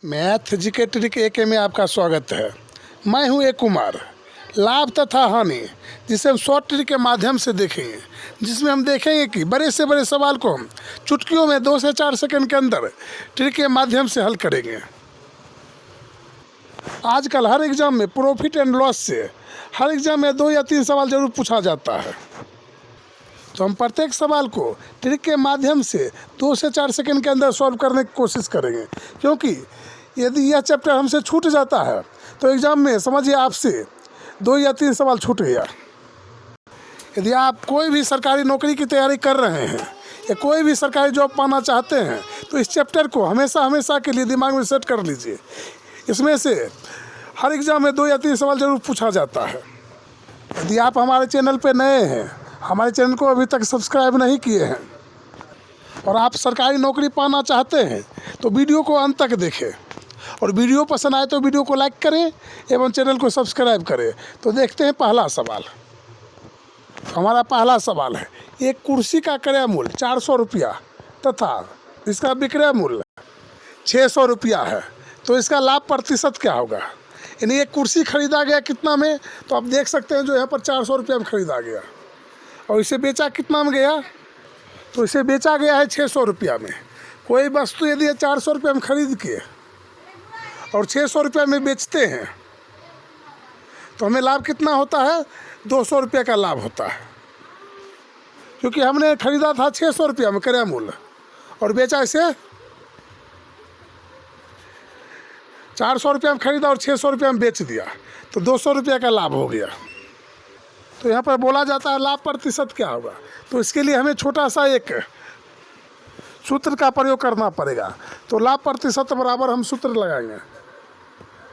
Math GK trick AK में आपका स्वागत है। मैं हूं A कुमार। लाभ तथा हानि जिसे हम शॉर्ट ट्रिक के माध्यम से देखेंगे, जिसमें हम देखेंगे कि बड़े से बड़े सवाल को हम चुटकियों में 2 से 4 सेकंड के अंदर ट्रिक के माध्यम से हल करेंगे। आजकल हर एग्ज़ाम में प्रॉफिट एंड लॉस से हर एग्ज़ाम में 2 या 3 सवाल जरूर पूछा जाता है। तो हम प्रत्येक सवाल को ट्रिक के माध्यम से 2 से 4 सेकंड के अंदर सॉल्व करने की कोशिश करेंगे, क्योंकि यदि यह चैप्टर हमसे छूट जाता है तो एग्ज़ाम में समझिए आपसे 2 या 3 सवाल छूट गया। यदि आप कोई भी सरकारी नौकरी की तैयारी कर रहे हैं या कोई भी सरकारी जॉब पाना चाहते हैं तो इस चैप्टर को हमेशा के लिए दिमाग में सेट कर लीजिए। इसमें से हर एग्ज़ाम में 2 या 3 सवाल जरूर पूछा जाता है। यदि आप हमारे चैनल पर नए हैं, हमारे चैनल को अभी तक सब्सक्राइब नहीं किए हैं और आप सरकारी नौकरी पाना चाहते हैं तो वीडियो को अंत तक देखें और वीडियो पसंद आए तो वीडियो को लाइक करें एवं चैनल को सब्सक्राइब करें। तो देखते हैं पहला सवाल। हमारा पहला सवाल है, एक कुर्सी का क्रय मूल्य 400 रुपया तथा इसका विक्रय मूल्य 600 रुपया है, तो इसका लाभ प्रतिशत क्या होगा? यानी एक कुर्सी खरीदा गया कितना में, तो आप देख सकते हैं जो यहाँ पर 400 रुपया में खरीदा गया और इसे बेचा कितना में गया, तो इसे बेचा गया है 600 रुपया में। कोई वस्तु यदि 400 रुपया में खरीद के और 600 रुपया में बेचते हैं तो हमें लाभ कितना होता है? 200 रुपये का लाभ होता है, क्योंकि हमने खरीदा था 600 रुपया में क्रय मूल्य और बेचा इसे 400 रुपया में खरीदा और 600 रुपया में बेच दिया, तो 200 रुपये का लाभ हो गया। तो यहाँ पर बोला जाता है लाभ प्रतिशत क्या होगा, तो इसके लिए हमें छोटा सा एक सूत्र का प्रयोग करना पड़ेगा। तो लाभ प्रतिशत बराबर हम सूत्र लगाएंगे।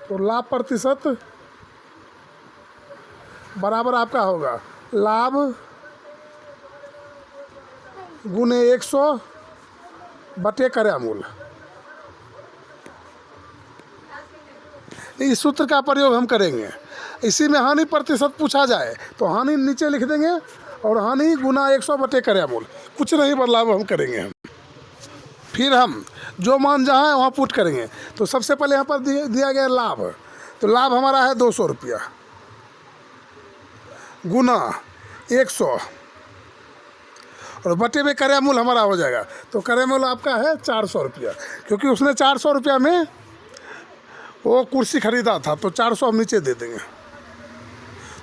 तो लाभ प्रतिशत बराबर आपका होगा लाभ गुने 100 बटे क्रय मूल्य। इस सूत्र का प्रयोग हम करेंगे। इसी में हानि प्रतिशत पूछा जाए तो हानि नीचे लिख देंगे और हानि गुना 100 बटे क्रय मूल्य, कुछ नहीं बदलाव हम करेंगे। हम फिर हम जो मान जहाँ है वहाँ पुट करेंगे। तो सबसे पहले यहाँ पर दिया गया लाभ, तो लाभ हमारा है 200 रुपया गुना 100 और बटे में क्रय मूल्य हमारा हो जाएगा। तो क्रय मूल्य आपका है 400 रुपया, क्योंकि उसने 400 रुपया में वो कुर्सी खरीदा था, तो 400 हम नीचे दे देंगे।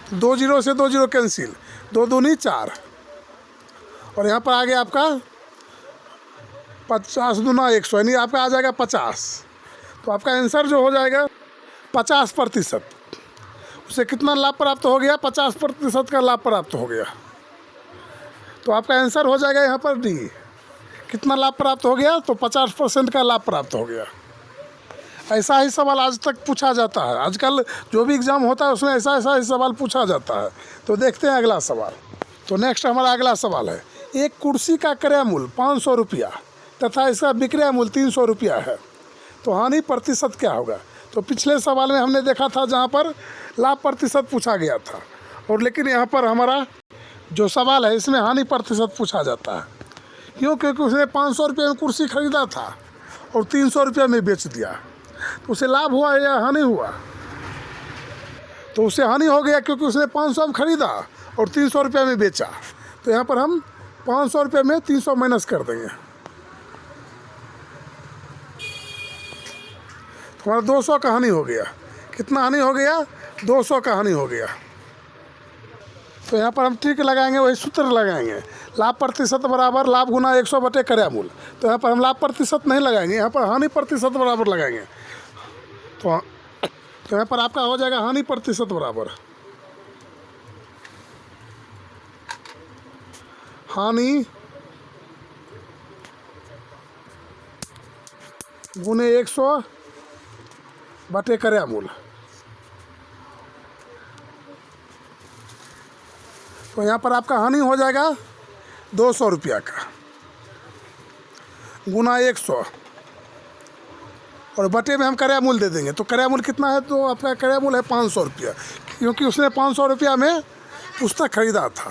तो 2 जीरो से 2 जीरो कैंसिल, 2 दूनी 4 और यहाँ पर आ गया आपका 50 दूना 100, यानी आपका आ जाएगा 50। तो आपका आंसर जो हो जाएगा 50%। उसे कितना लाभ प्राप्त हो गया? 50% का लाभ प्राप्त हो गया। तो आपका आंसर हो जाएगा यहाँ पर डी। कितना लाभ प्राप्त हो गया? तो 50% का लाभ प्राप्त हो गया। ऐसा ही सवाल आज तक पूछा जाता है। आजकल जो भी एग्ज़ाम होता है उसमें ऐसा ही सवाल पूछा जाता है। तो देखते हैं अगला सवाल। तो नेक्स्ट हमारा अगला सवाल है, एक कुर्सी का क्रय मूल्य 500 रुपया तथा इसका विक्रय मूल्य 300 रुपया है, तो हानि प्रतिशत क्या होगा? तो पिछले सवाल में हमने देखा था जहाँ पर लाभ प्रतिशत पूछा गया था, और लेकिन यहाँ पर हमारा जो सवाल है इसमें हानि प्रतिशत पूछा जाता है। क्यों? क्योंकि उसने 500 रुपये में कुर्सी खरीदा था और 300 रुपये में बेच दिया, तो उसे लाभ हुआ या हानि हुआ? तो उसे हानि हो गया, क्योंकि उसने 500 में खरीदा और 300 रुपये में बेचा। तो यहाँ पर हम 500 रुपये में 300 माइनस कर देंगे, तो हमारा 200 का हानि हो गया। कितना हानि हो गया? 200 का हानि हो गया। तो यहाँ पर हम ट्रिक लगाएंगे, वही सूत्र लगाएंगे, लाभ प्रतिशत बराबर लाभ गुना 100 बटे क्रय मूल्य। तो यहाँ पर हम लाभ प्रतिशत नहीं लगाएंगे, यहाँ पर हानि प्रतिशत बराबर लगाएंगे। तो यहाँ पर आपका हो जाएगा हानि प्रतिशत बराबर हानि गुने 100 बटे क्रय मूल्य। तो यहाँ पर आपका हानि हो जाएगा 200 रुपया का गुना 100 और बटे में हम क्रय मूल्य दे देंगे। तो क्रय मूल्य कितना है? तो आपका क्रय मूल्य है 500 रुपया, क्योंकि उसने 500 रुपया में पुस्तक खरीदा था,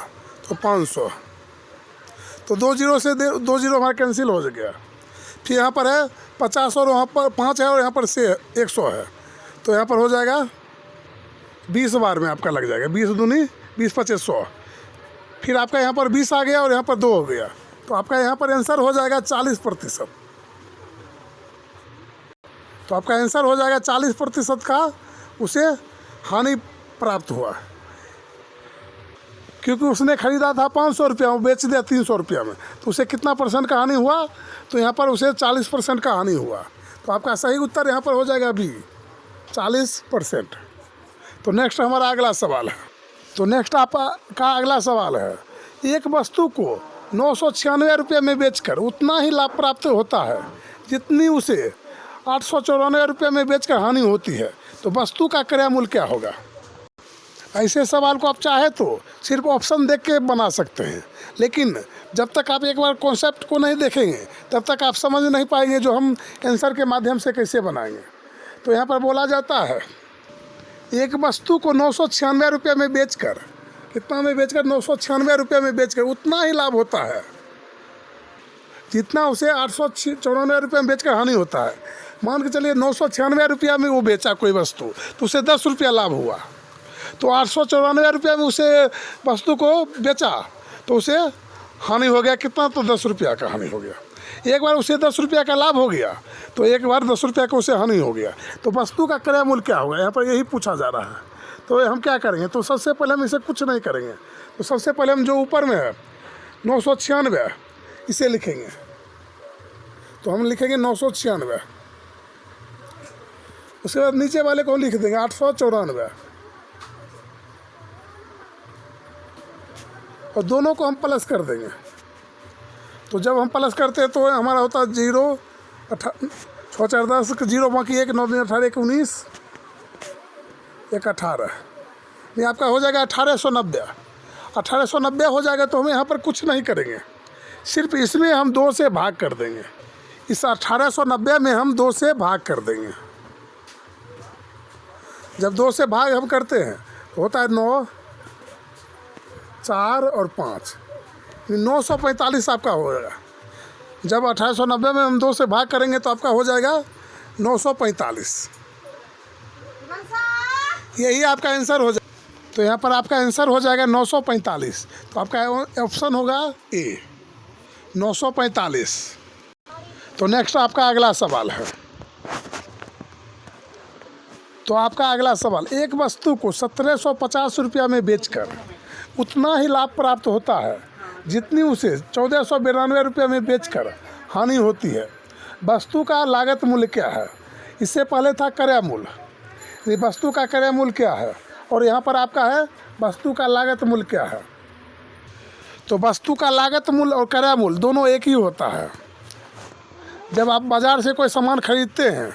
तो 500। तो 2 जीरो से 2 जीरो हमारा कैंसिल हो गया। फिर यहाँ पर है 50 और वहाँ पर 5 है और यहाँ पर से 100 है, तो यहाँ पर हो जाएगा 20 बार में आपका लग जाएगा। 20 दूनी 20 25 100। फिर आपका यहाँ पर 20 आ गया और यहाँ पर 2 हो गया, तो आपका यहाँ पर आंसर हो जाएगा 40%। तो आपका आंसर हो जाएगा 40% का उसे हानि प्राप्त हुआ, क्योंकि उसने ख़रीदा था 500 रुपया, वो बेच दिया 300 रुपया में, तो उसे कितना परसेंट का हानि हुआ? तो यहाँ पर उसे 40% का हानि हुआ। तो आपका सही उत्तर यहाँ पर हो जाएगा बी, 40%। तो नेक्स्ट हमारा अगला सवाल है। तो नेक्स्ट आपका अगला सवाल है, एक वस्तु को 996 रुपये में बेचकर उतना ही लाभ प्राप्त होता है जितनी उसे 894 रुपये में बेचकर हानि होती है, तो वस्तु का क्रय मूल्य क्या होगा? ऐसे सवाल को आप चाहे तो सिर्फ ऑप्शन देख के बना सकते हैं, लेकिन जब तक आप एक बार कॉन्सेप्ट को नहीं देखेंगे तब तक आप समझ नहीं पाएंगे जो हम आंसर के माध्यम से कैसे बनाएंगे। तो यहाँ पर बोला जाता है, एक वस्तु को 996 रुपये में बेचकर, कितना में बेचकर? 996 रुपये में बेचकर उतना ही लाभ होता है जितना उसे 894 रुपये में बेचकर हानि होता है। मान के चलिए 996 रुपया में वो बेचा कोई वस्तु, तो उसे 10 रुपया लाभ हुआ, तो 894 रुपये में उसे वस्तु को बेचा तो उसे हानि हो गया कितना? तो 10 रुपया का हानि हो गया। एक बार उसे 10 रुपया का लाभ हो गया तो एक बार 10 रुपया का उसे हानि हो गया, तो वस्तु का क्रय मूल्य क्या होगा? यहाँ पर यही पूछा जा रहा है। तो हम क्या करेंगे? तो सबसे पहले हम इसे कुछ नहीं करेंगे, तो सबसे पहले हम जो ऊपर में है 996 इसे लिखेंगे। तो हम लिखेंगे 996, उसके बाद नीचे वाले को लिख देंगे 894, और दोनों को हम प्लस कर देंगे। तो जब हम प्लस करते हैं तो हमारा होता है 0 6 4 10 0 बाकी 1 9 3 18 1 19 1 18, ये आपका हो जाएगा 1890। 1890 हो जाएगा तो हम यहाँ पर कुछ नहीं करेंगे, सिर्फ इसमें हम 2 से भाग कर देंगे। इस 1890 में हम 2 से भाग कर देंगे। जब 2 से भाग हम करते हैं तो होता है 9 4 और 5, 945 आपका हो जाएगा। जब 1890 में हम 2 से भाग करेंगे तो आपका हो जाएगा 945। यही आपका आंसर हो जाएगा। तो यहाँ पर आपका आंसर हो जाएगा 945। तो आपका ऑप्शन होगा ए, 945। तो नेक्स्ट आपका अगला सवाल है। तो आपका अगला सवाल, एक वस्तु को 1750 रुपया में बेचकर उतना ही लाभ प्राप्त होता है जितनी उसे 1492 रुपये में बेचकर हानि होती है, वस्तु का लागत मूल्य क्या है? इससे पहले था क्रय मूल्य, ये वस्तु का क्रय मूल्य क्या है, और यहाँ पर आपका है वस्तु का लागत मूल्य क्या है। तो वस्तु का लागत मूल्य और क्रय मूल्य दोनों एक ही होता है। जब आप बाज़ार से कोई सामान खरीदते हैं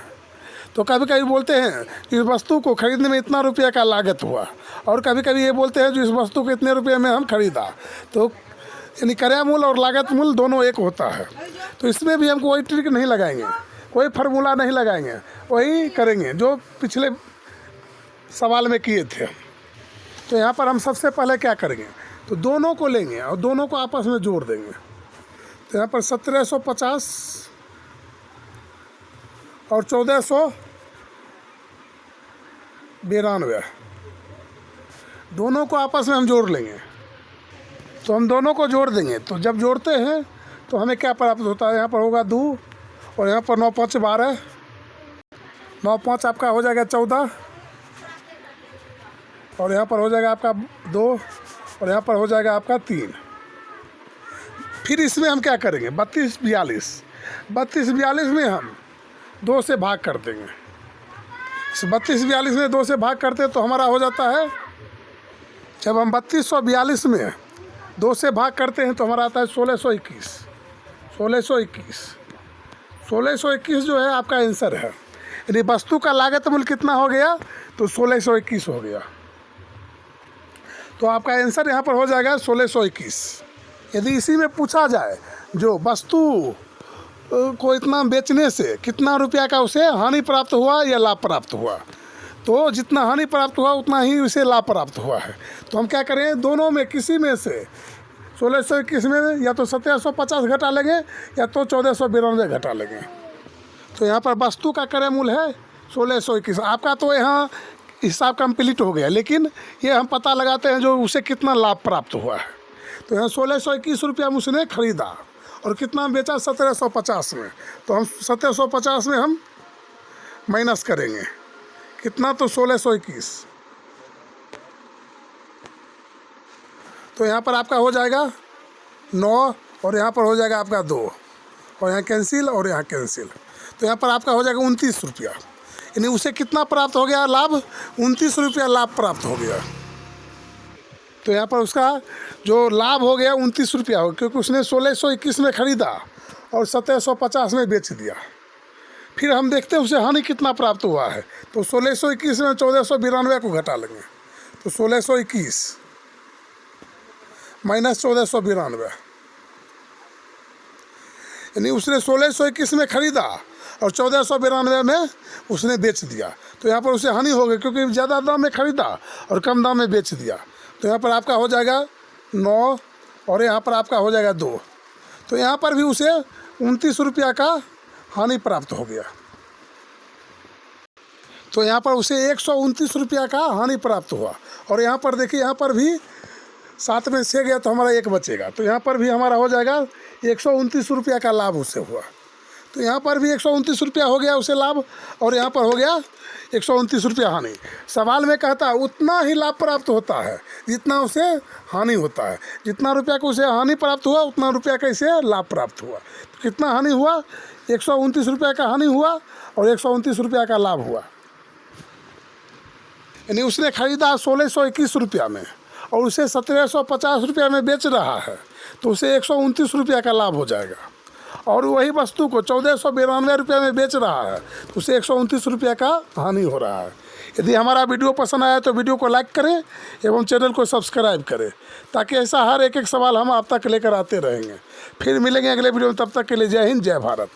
तो कभी कभी बोलते हैं कि इस वस्तु को खरीदने में इतना रुपया का लागत हुआ, और कभी कभी ये बोलते हैं जो इस वस्तु को इतने रुपये में हम खरीदा। तो यानी क्रय मूल्य और लागत मूल्य दोनों एक होता है। तो इसमें भी हम कोई ट्रिक नहीं लगाएंगे, कोई फार्मूला नहीं लगाएंगे, वही करेंगे जो पिछले सवाल में किए थे। तो यहाँ पर हम सबसे पहले क्या करेंगे, तो दोनों को लेंगे और दोनों को आपस में जोड़ देंगे। तो यहाँ पर 1750 और 1492 दोनों को आपस में हम जोड़ लेंगे। तो हम दोनों को जोड़ देंगे, तो जब जोड़ते हैं तो हमें क्या प्राप्त होता है? यहाँ पर होगा 2 और यहाँ पर 9 5 12, 9 5 आपका हो जाएगा 14, और यहाँ पर हो जाएगा आपका 2, और यहाँ पर हो जाएगा आपका 3। फिर इसमें हम क्या करेंगे? 32 42 में हम 2 से भाग कर देंगे। इस 32 42 में 2 से भाग करते तो हमारा हो जाता है, जब हम 3242 में 2 से भाग करते हैं तो हमारा आता है 1621। 1621 जो है आपका आंसर है। यदि वस्तु का लागत मूल्य कितना हो गया? तो 1621 हो गया। तो आपका आंसर यहाँ पर हो जाएगा 1621। यदि इसी में पूछा जाए जो वस्तु को इतना बेचने से कितना रुपया का उसे हानि प्राप्त हुआ या लाभ प्राप्त हुआ, तो जितना हानि प्राप्त हुआ उतना ही उसे लाभ प्राप्त हुआ है। तो हम क्या करें? दोनों में किसी में से 1621 में या तो 1750 घटा लेंगे या तो 1492 घटा लेंगे। तो यहाँ पर वस्तु का क्रय मूल्य है 1621। आपका तो यहाँ हिसाब कंप्लीट हो गया, लेकिन ये हम पता लगाते हैं जो उसे कितना लाभ प्राप्त हुआ है। तो यहाँ 1621 रुपया में उसने खरीदा और कितना बेचा 1750 में। तो हम 1750 में हम माइनस करेंगे कितना, तो 1621। तो यहाँ पर आपका हो जाएगा 9 और यहाँ पर हो जाएगा आपका 2 और यहाँ कैंसिल और यहाँ कैंसिल। तो यहाँ पर आपका हो जाएगा 29 रुपया। यानी उसे कितना प्राप्त हो गया लाभ, 29 रुपया लाभ प्राप्त हो गया। तो यहाँ पर उसका जो लाभ हो गया 29 रुपया हो, क्योंकि उसने 1621 में ख़रीदा और 1750 में बेच दिया। फिर हम देखते हैं उसे हानि कितना प्राप्त हुआ है। तो 1621 में 1492 को घटा लेंगे। तो 1621 माइनस 1492, यानी उसने 1621 में ख़रीदा और 1492 में उसने बेच दिया। तो यहाँ पर उसे हानि हो गई, क्योंकि ज़्यादा दाम में ख़रीदा और कम दाम में बेच दिया। तो यहाँ पर आपका हो जाएगा 9 और यहाँ पर आपका हो जाएगा 2। तो यहाँ पर भी उसे 29 रुपया का हानि प्राप्त हो गया। तो यहाँ पर उसे 129 रुपया का हानि प्राप्त हुआ। और यहाँ पर देखिए, यहाँ पर भी 7 में से गया तो हमारा 1 बचेगा। तो यहाँ पर भी हमारा हो जाएगा 129 रुपया का लाभ उसे हुआ। तो यहाँ पर भी 129 रुपया हो गया उसे लाभ और यहाँ पर हो गया 129 रुपया हानि। सवाल में कहता है उतना ही लाभ प्राप्त होता है जितना उसे हानि होता है। जितना रुपया को उसे हानि प्राप्त हुआ उतना रुपया का इसे लाभ प्राप्त हुआ। तो कितना हानि हुआ, 129 रुपया का हानि हुआ और 129 रुपया का लाभ हुआ। यानी उसने खरीदा 1621 रुपया में और उसे 1750 रुपया में बेच रहा है, तो उसे 129 रुपया का लाभ हो जाएगा। और वही वस्तु को 1492 रुपये में बेच रहा है, तो उसे 129 रुपया का हानि हो रहा है। यदि हमारा वीडियो पसंद आया तो वीडियो को लाइक करें एवं चैनल को सब्सक्राइब करें, ताकि ऐसा हर एक सवाल हम आप तक लेकर आते रहेंगे। फिर मिलेंगे अगले वीडियो में, तब तक के लिए जय हिंद, जय भारत।